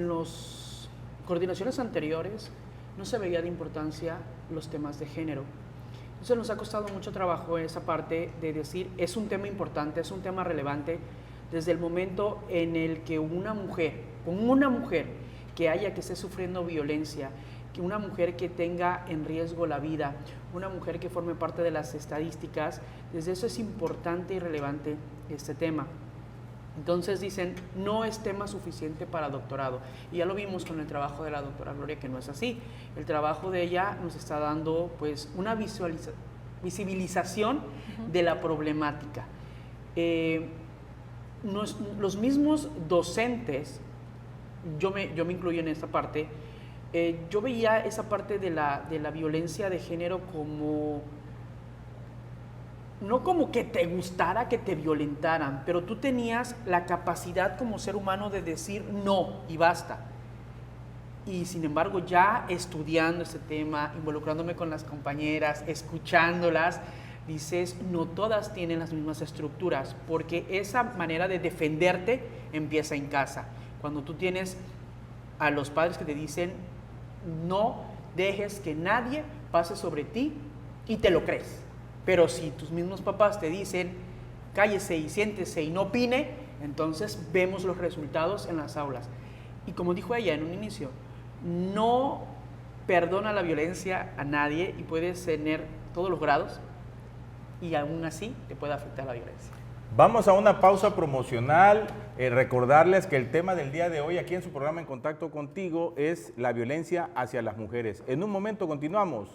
los coordinaciones anteriores no se veía de importancia los temas de género. Entonces nos ha costado mucho trabajo esa parte de decir, es un tema importante, es un tema relevante, desde el momento en el que una mujer que esté sufriendo violencia, que una mujer que tenga en riesgo la vida, una mujer que forme parte de las estadísticas, desde eso es importante y relevante este tema. Entonces dicen, no es tema suficiente para doctorado. Y ya lo vimos con el trabajo de la doctora Gloria, que no es así. El trabajo de ella nos está dando pues una visibilización de la problemática. Los mismos docentes, yo me incluyo en esta parte, yo veía esa parte de la violencia de género como, no como que te gustara que te violentaran, pero tú tenías la capacidad como ser humano de decir no y basta. Y sin embargo, ya estudiando este tema, involucrándome con las compañeras, escuchándolas, dices, no todas tienen las mismas estructuras, porque esa manera de defenderte empieza en casa. Cuando tú tienes a los padres que te dicen, no dejes que nadie pase sobre ti, y te lo crees. Pero si tus mismos papás te dicen, cállese y siéntese y no opine, entonces vemos los resultados en las aulas. Y como dijo ella en un inicio, no perdona la violencia a nadie, y puedes tener todos los grados y aún así te puede afectar la violencia. Vamos a una pausa promocional. Recordarles que el tema del día de hoy aquí en su programa En Contacto Contigo es la violencia hacia las mujeres. En un momento continuamos.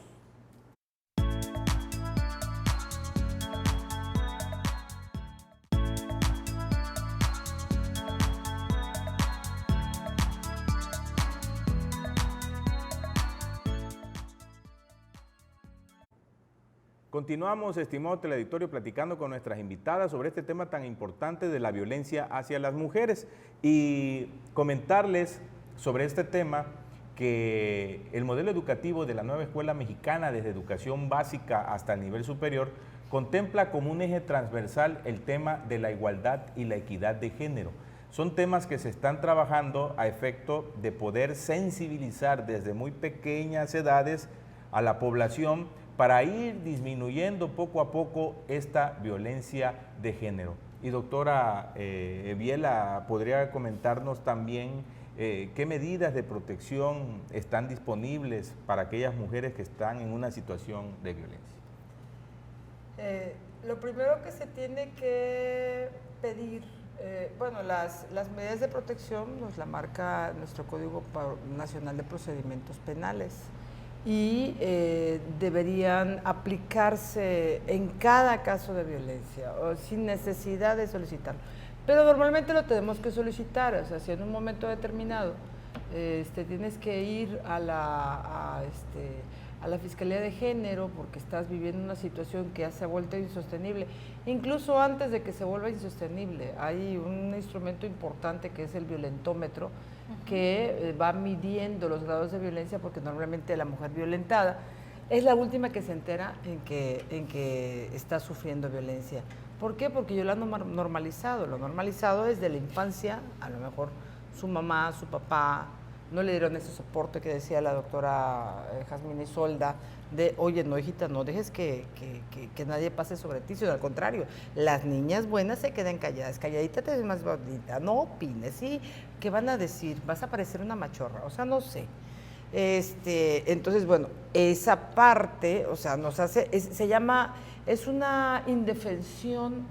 Continuamos, estimado teleauditorio, platicando con nuestras invitadas sobre este tema tan importante de la violencia hacia las mujeres, y comentarles sobre este tema que el modelo educativo de la nueva escuela mexicana, desde educación básica hasta el nivel superior, contempla como un eje transversal el tema de la igualdad y la equidad de género. Son temas que se están trabajando a efecto de poder sensibilizar desde muy pequeñas edades a la población para ir disminuyendo poco a poco esta violencia de género. Y doctora Biela, ¿podría comentarnos también qué medidas de protección están disponibles para aquellas mujeres que están en una situación de violencia? Lo primero que se tiene que pedir, las medidas de protección nos la marca nuestro Código Nacional de Procedimientos Penales, y deberían aplicarse en cada caso de violencia, o sin necesidad de solicitarlo. Pero normalmente lo tenemos que solicitar, o sea, si en un momento determinado tienes que ir a la Fiscalía de Género porque estás viviendo una situación que ya se ha vuelto insostenible, incluso antes de que se vuelva insostenible, hay un instrumento importante que es el violentómetro, que va midiendo los grados de violencia, porque normalmente la mujer violentada es la última que se entera en que está sufriendo violencia. ¿Por qué? Porque yo lo he normalizado. Lo normalizado desde la infancia, a lo mejor su mamá, su papá, no le dieron ese soporte que decía la doctora Jazmín Isolda, de, oye, no, hijita, no dejes que nadie pase sobre ti, sino al contrario, las niñas buenas se quedan calladas, calladita te ves más bonita, no opines, ¿sí? ¿Qué van a decir? Vas a parecer una machorra, o sea, no sé. Entonces, bueno, esa parte, o sea, nos hace, se llama, es una indefensión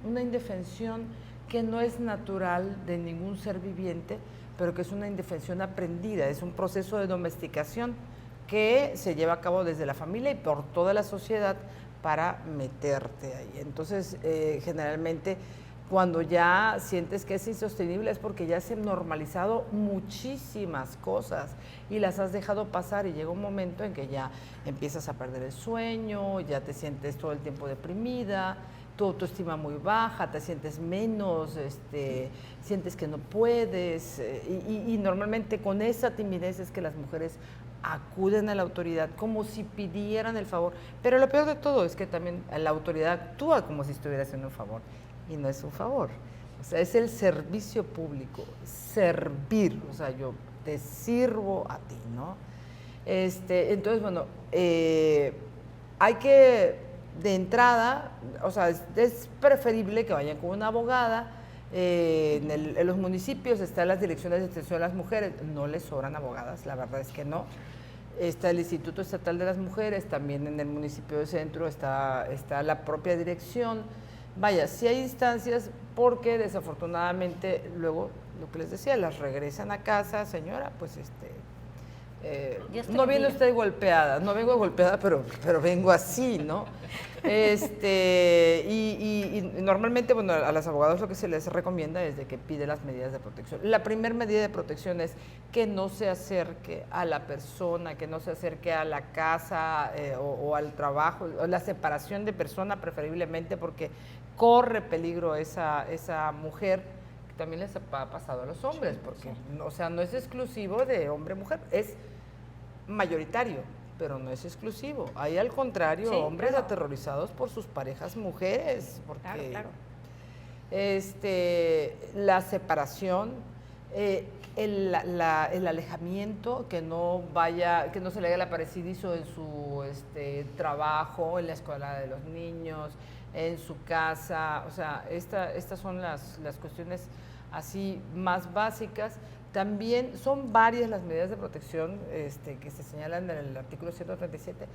que no es natural de ningún ser viviente, pero que es una indefensión aprendida, es un proceso de domesticación que se lleva a cabo desde la familia y por toda la sociedad para meterte ahí. Entonces, generalmente, cuando ya sientes que es insostenible es porque ya se han normalizado muchísimas cosas y las has dejado pasar y llega un momento en que ya empiezas a perder el sueño, ya te sientes todo el tiempo deprimida, tu autoestima muy baja, te sientes menos, sientes que no puedes y normalmente con esa timidez es que las mujeres acuden a la autoridad como si pidieran el favor, pero lo peor de todo es que también la autoridad actúa como si estuviera haciendo un favor y no es un favor, o sea, es el servicio público, servir, o sea, yo te sirvo a ti, ¿no? Entonces, bueno, hay que, de entrada, o sea, es preferible que vayan con una abogada. En los municipios están las direcciones de atención a las mujeres, no les sobran abogadas, la verdad es que no. Está el Instituto Estatal de las Mujeres, también en el municipio de Centro está la propia dirección. Vaya, sí hay instancias porque desafortunadamente luego, lo que les decía, las regresan a casa, señora, pues no viene usted golpeada, no vengo golpeada, pero vengo así, ¿no? Y normalmente, bueno, a las abogadas lo que se les recomienda es de que pide las medidas de protección. La primera medida de protección es que no se acerque a la persona, que no se acerque a la casa o al trabajo, o la separación de persona preferiblemente, porque corre peligro esa mujer, que también les ha pasado a los hombres, porque, o sea, no es exclusivo de hombre-mujer, es mayoritario, pero no es exclusivo. Hay al contrario hombres aterrorizados por sus parejas mujeres, porque la separación, el alejamiento, que no se le haga el aparecidizo en su trabajo, en la escuela de los niños, en su casa, o sea, estas son las cuestiones así más básicas. También son varias las medidas de protección que se señalan en el artículo 137,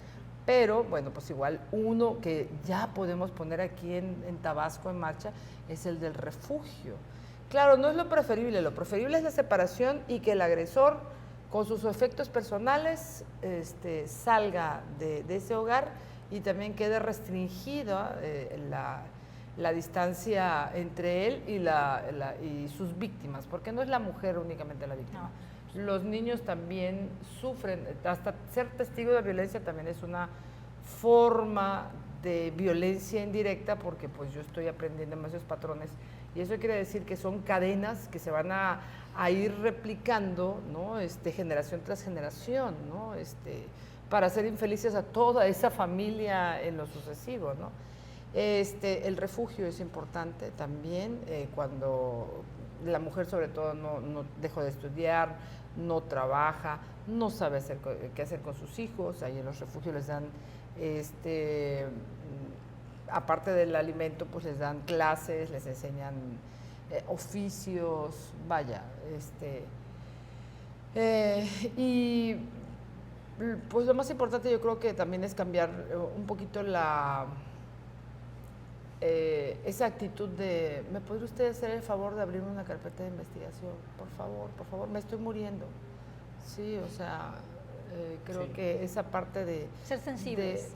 pero bueno, pues igual uno que ya podemos poner aquí en Tabasco en marcha es el del refugio. Claro, no es lo preferible es la separación y que el agresor con sus efectos personales salga de ese hogar y también quede restringida la distancia entre él y sus víctimas, porque no es la mujer únicamente la víctima. No. Los niños también sufren, hasta ser testigo de violencia también es una forma de violencia indirecta, porque pues yo estoy aprendiendo más esos patrones, y eso quiere decir que son cadenas que se van a ir replicando, ¿no? Generación tras generación, ¿no? Para hacer infelices a toda esa familia en lo sucesivo, ¿no? El refugio es importante también, cuando la mujer sobre todo no dejó de estudiar, no trabaja, no sabe qué hacer con sus hijos. Ahí en los refugios les dan, aparte del alimento, pues les dan clases, les enseñan oficios, vaya, y pues lo más importante yo creo que también es cambiar un poquito esa actitud de, ¿me podría usted hacer el favor de abrirme una carpeta de investigación? Por favor, me estoy muriendo. Sí, o sea, creo que esa parte de... Ser sensibles.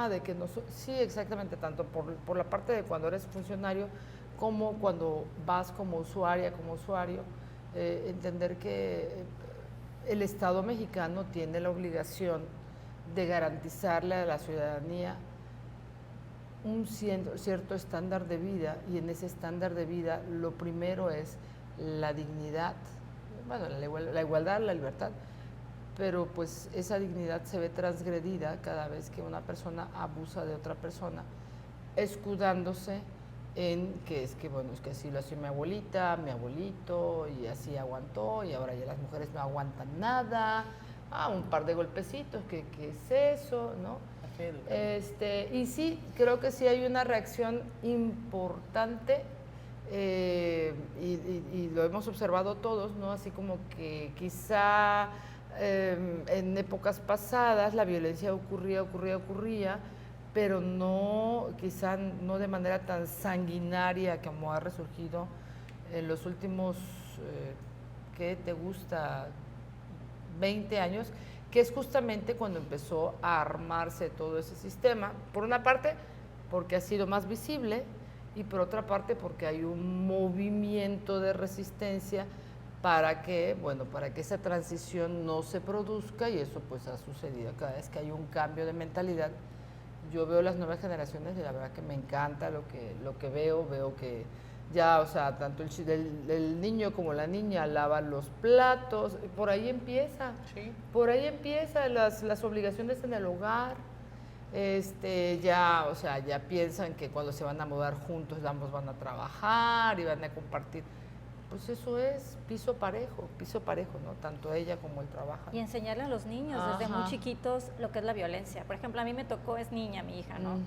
De que no... Sí, exactamente, tanto por la parte de cuando eres funcionario como cuando vas como usuaria, como usuario, entender que el Estado mexicano tiene la obligación de garantizarle a la ciudadanía un cierto estándar de vida, y en ese estándar de vida lo primero es la dignidad, bueno, la igualdad, la libertad, pero pues esa dignidad se ve transgredida cada vez que una persona abusa de otra persona, escudándose en que es que, bueno, es que así lo hacía mi abuelita, mi abuelito, y así aguantó, y ahora ya las mujeres no aguantan nada, un par de golpecitos, ¿qué es eso?, ¿no? Y sí, creo que sí hay una reacción importante, y lo hemos observado todos, ¿no? Así como que quizá en épocas pasadas la violencia ocurría, pero no, quizá no de manera tan sanguinaria como ha resurgido en los últimos, ¿qué te gusta?, 20 años, que es justamente cuando empezó a armarse todo ese sistema. Por una parte, porque ha sido más visible, y por otra parte, porque hay un movimiento de resistencia para que, bueno, para que esa transición no se produzca, y eso pues ha sucedido cada vez que hay un cambio de mentalidad. Yo veo las nuevas generaciones y la verdad que me encanta lo que veo que ya, o sea, tanto el niño como la niña lavan los platos, por ahí empieza, Sí. por ahí empiezan las obligaciones en el hogar, ya, o sea, ya piensan que cuando se van a mudar juntos ambos van a trabajar y van a compartir. Pues eso es piso parejo, ¿no? Tanto ella como él trabajan. Y enseñarle a los niños desde muy chiquitos lo que es la violencia. Por ejemplo, a mí me tocó, es niña mi hija, ¿no?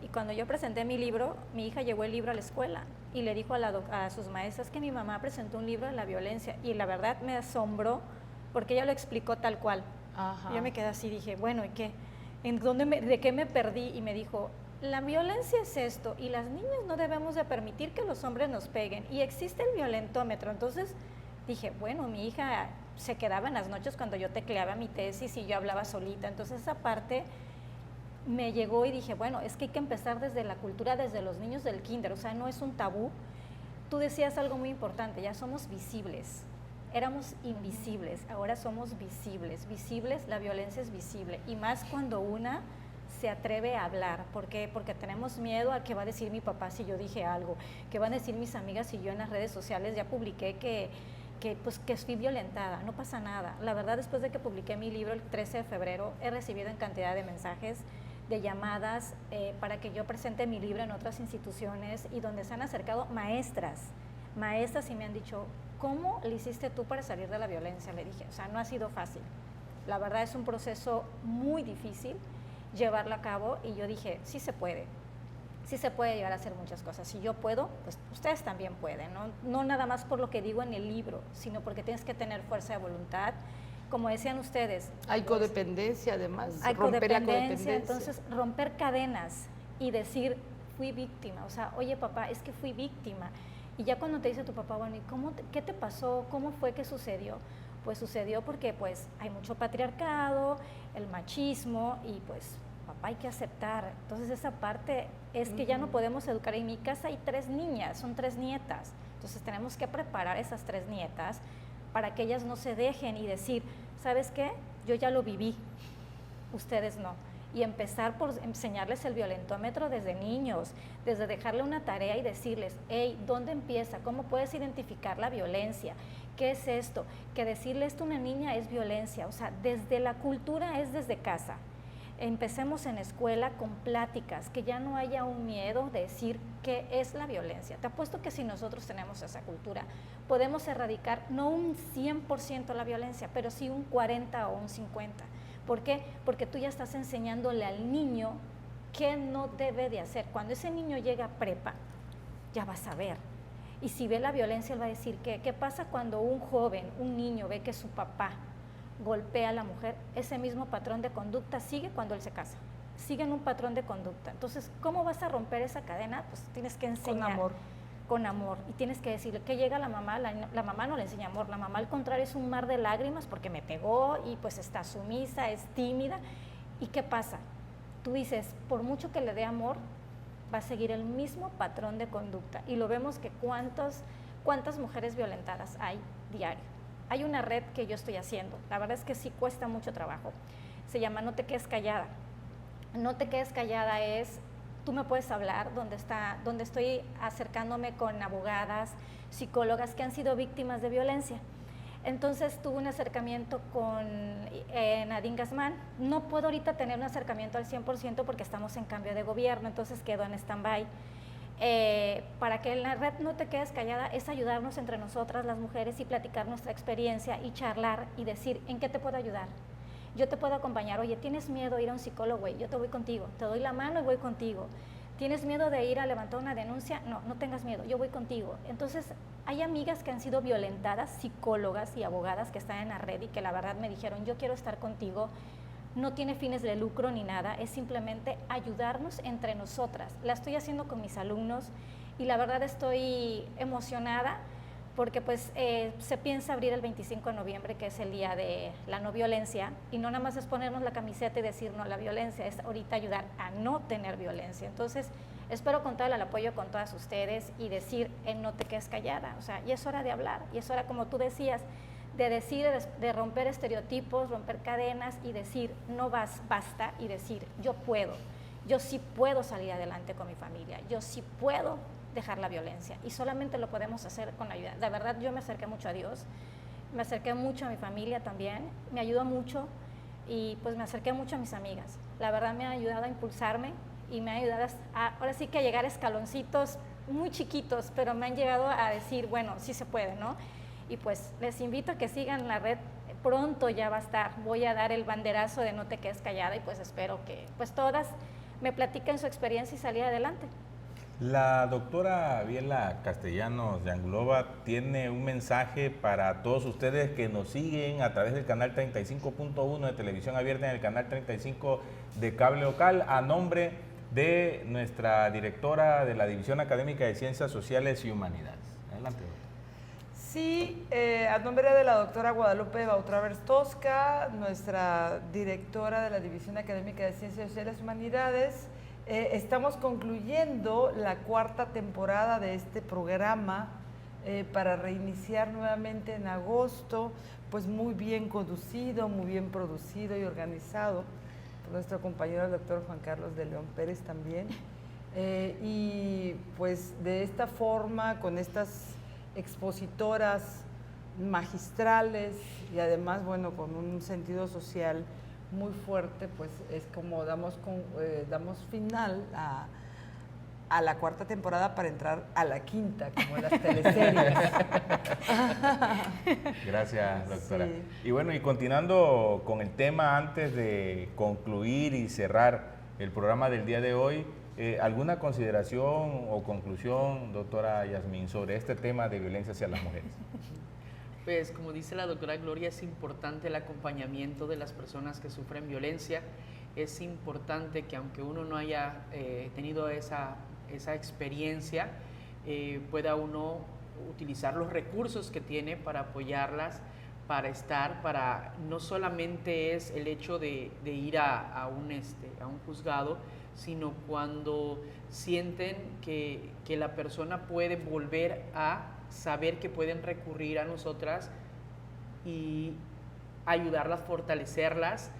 Y cuando yo presenté mi libro, mi hija llevó el libro a la escuela y le dijo a sus maestras que mi mamá presentó un libro de la violencia. Y la verdad me asombró porque ella lo explicó tal cual. Y yo me quedé así, dije, bueno, ¿y qué? ¿De qué me perdí? Y me dijo, la violencia es esto, y las niñas no debemos de permitir que los hombres nos peguen, y existe el violentómetro. Entonces dije, bueno, mi hija se quedaba en las noches cuando yo tecleaba mi tesis y yo hablaba solita, entonces esa parte me llegó y dije, bueno, es que hay que empezar desde la cultura, desde los niños del kinder, o sea, no es un tabú. Tú decías algo muy importante, ya somos visibles. Éramos invisibles, ahora somos visibles, la violencia es visible, y más cuando una se atreve a hablar. ¿Por qué? Porque tenemos miedo a qué va a decir mi papá si yo dije algo, qué van a decir mis amigas si yo en las redes sociales ya publiqué que fui violentada. No pasa nada. La verdad, después de que publiqué mi libro el 13 de febrero, he recibido en cantidad de mensajes, de llamadas para que yo presente mi libro en otras instituciones, y donde se han acercado maestras y me han dicho, ¿cómo le hiciste tú para salir de la violencia? Le dije, o sea, no ha sido fácil. La verdad es un proceso muy difícil llevarlo a cabo, y yo dije, sí se puede llegar a hacer muchas cosas. Si yo puedo, pues ustedes también pueden, no nada más por lo que digo en el libro, sino porque tienes que tener fuerza de voluntad. Como decían ustedes. Hay codependencia además, hay romper la codependencia. Entonces romper cadenas y decir, fui víctima, o sea, oye papá, es que fui víctima. Y ya cuando te dice tu papá, bueno, ¿y qué te pasó? ¿Cómo fue que sucedió? Pues sucedió porque pues hay mucho patriarcado, el machismo, y pues papá hay que aceptar. Entonces esa parte es que ya no podemos educar. En mi casa hay 3 niñas, son 3 nietas, entonces tenemos que preparar esas 3 nietas para que ellas no se dejen y decir, ¿sabes qué? Yo ya lo viví, ustedes no. Y empezar por enseñarles el violentómetro desde niños, desde dejarle una tarea y decirles, hey, ¿dónde empieza? ¿Cómo puedes identificar la violencia? ¿Qué es esto? Que decirle esto a una niña es violencia, o sea, desde la cultura es desde casa. Empecemos en escuela con pláticas, que ya no haya un miedo de decir qué es la violencia. Te apuesto que si nosotros tenemos esa cultura, podemos erradicar no un 100% la violencia, pero sí un 40 o un 50. ¿Por qué? Porque tú ya estás enseñándole al niño qué no debe de hacer. Cuando ese niño llega a prepa, ya va a saber. Y si ve la violencia, él va a decir, ¿qué pasa cuando un joven, un niño, ve que su papá golpea a la mujer? Ese mismo patrón de conducta sigue cuando él se casa. Sigue en un patrón de conducta. Entonces, ¿cómo vas a romper esa cadena? Pues tienes que enseñar. Con amor. Con amor. Y tienes que decirle que llega la mamá no le enseña amor. La mamá, al contrario, es un mar de lágrimas porque me pegó y pues está sumisa, es tímida. ¿Y qué pasa? Tú dices, por mucho que le dé amor, va a seguir el mismo patrón de conducta. Y lo vemos que cuántas mujeres violentadas hay diario. Hay una red que yo estoy haciendo, la verdad es que sí cuesta mucho trabajo, se llama No te quedes callada. No te quedes callada es, tú me puedes hablar, donde estoy acercándome con abogadas, psicólogas que han sido víctimas de violencia. Entonces tuve un acercamiento con Nadine Gazmán. No puedo ahorita tener un acercamiento al 100% porque estamos en cambio de gobierno, entonces quedo en stand-by. Para que en la red No Te Quedes Callada es ayudarnos entre nosotras las mujeres y platicar nuestra experiencia y charlar y decir, ¿en qué te puedo ayudar? Yo te puedo acompañar. Oye, ¿tienes miedo de ir a un psicólogo? Yo te voy contigo, te doy la mano y voy contigo. ¿Tienes miedo de ir a levantar una denuncia? No, no tengas miedo, yo voy contigo. Entonces, hay amigas que han sido violentadas, psicólogas y abogadas que están en la red y que la verdad me dijeron, yo quiero estar contigo. No tiene fines de lucro ni nada, es simplemente ayudarnos entre nosotras. La estoy haciendo con mis alumnos y la verdad estoy emocionada porque pues se piensa abrir el 25 de noviembre, que es el día de la no violencia, y no nada más es ponernos la camiseta y decir no a la violencia, es ahorita ayudar a no tener violencia. Entonces, espero contar el apoyo con todas ustedes y decir, no te quedes callada, o sea, y es hora de hablar, y es hora, como tú decías, de decir, de romper estereotipos, romper cadenas y decir, no basta, y decir, yo puedo, yo sí puedo salir adelante con mi familia, yo sí puedo dejar la violencia y solamente lo podemos hacer con la ayuda. De verdad, yo me acerqué mucho a Dios, me acerqué mucho a mi familia también, me ayudó mucho y pues me acerqué mucho a mis amigas. La verdad me ha ayudado a impulsarme y me ha ayudado ahora sí que a llegar a escaloncitos muy chiquitos, pero me han llegado a decir, bueno, sí se puede, ¿no? Y pues les invito a que sigan la red, pronto ya va a estar, voy a dar el banderazo de No Te Quedes Callada y pues espero que pues todas me platiquen su experiencia y salir adelante. La doctora Biela Castellanos de Anglova tiene un mensaje para todos ustedes que nos siguen a través del canal 35.1 de televisión abierta en el canal 35 de cable local, a nombre de nuestra directora de la División Académica de Ciencias Sociales y Humanidades. Adelante, doctora. Sí, a nombre de la doctora Guadalupe Bautravers Tosca, nuestra directora de la División Académica de Ciencias Sociales y Humanidades, estamos concluyendo la 4ª temporada de este programa para reiniciar nuevamente en agosto, pues muy bien conducido, muy bien producido y organizado por nuestro compañero el doctor Juan Carlos de León Pérez también. Y pues de esta forma, con estas expositoras magistrales y además, bueno, con un sentido social muy fuerte, pues es como damos final a la 4ª temporada para entrar a la 5ª, como en las teleseries. Gracias, doctora. Sí. Y bueno, y continuando con el tema, antes de concluir y cerrar el programa del día de hoy, ¿alguna consideración o conclusión, doctora Yasmín, sobre este tema de violencia hacia las mujeres? Pues como dice la doctora Gloria, es importante el acompañamiento de las personas que sufren violencia. Es importante que aunque uno no haya tenido esa experiencia, pueda uno utilizar los recursos que tiene para apoyarlas, para no solamente es el hecho de ir a un juzgado, sino cuando sienten que la persona puede volver a saber que pueden recurrir a nosotras y ayudarlas, fortalecerlas,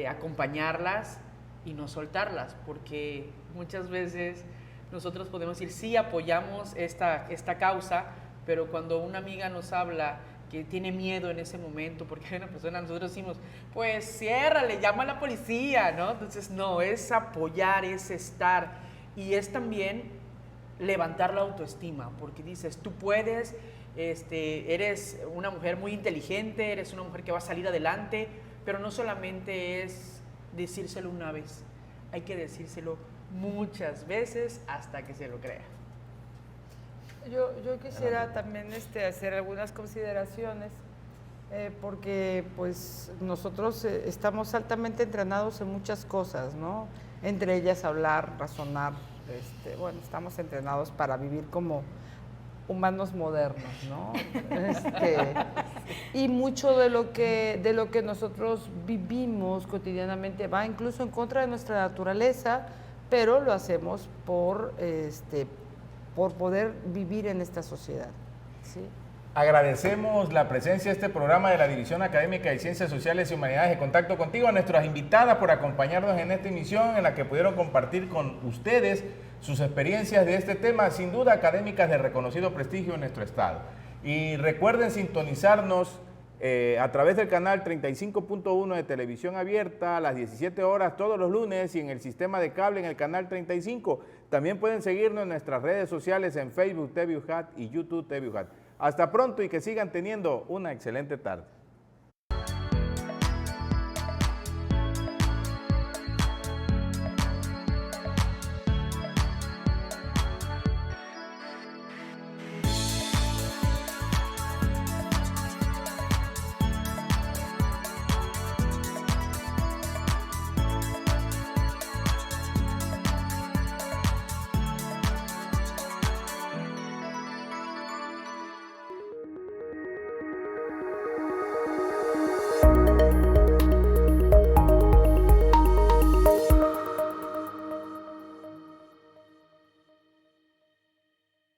acompañarlas y no soltarlas, porque muchas veces nosotros podemos decir, sí, apoyamos esta causa, pero cuando una amiga nos habla que tiene miedo en ese momento, porque hay una persona, nosotros decimos, pues ciérrale, llama a la policía, ¿no? Entonces, no, es apoyar, es estar, y es también levantar la autoestima, porque dices, tú puedes, eres una mujer muy inteligente, eres una mujer que va a salir adelante, pero no solamente es decírselo una vez, hay que decírselo muchas veces hasta que se lo crea. Yo quisiera también hacer algunas consideraciones, porque pues nosotros estamos altamente entrenados en muchas cosas, ¿no? Entre ellas hablar, razonar, bueno, estamos entrenados para vivir como humanos modernos, ¿no? Y mucho de lo que nosotros vivimos cotidianamente va incluso en contra de nuestra naturaleza, pero lo hacemos por poder vivir en esta sociedad, ¿sí? Agradecemos la presencia de este programa de la División Académica de Ciencias Sociales y Humanidades de Contacto Contigo, a nuestras invitadas por acompañarnos en esta emisión en la que pudieron compartir con ustedes sus experiencias de este tema, sin duda académicas de reconocido prestigio en nuestro estado. Y recuerden sintonizarnos a través del canal 35.1 de Televisión Abierta a las 17 horas todos los lunes y en el sistema de cable en el canal 35. También pueden seguirnos en nuestras redes sociales en Facebook TV UJAT y YouTube TV UJAT. Hasta pronto y que sigan teniendo una excelente tarde.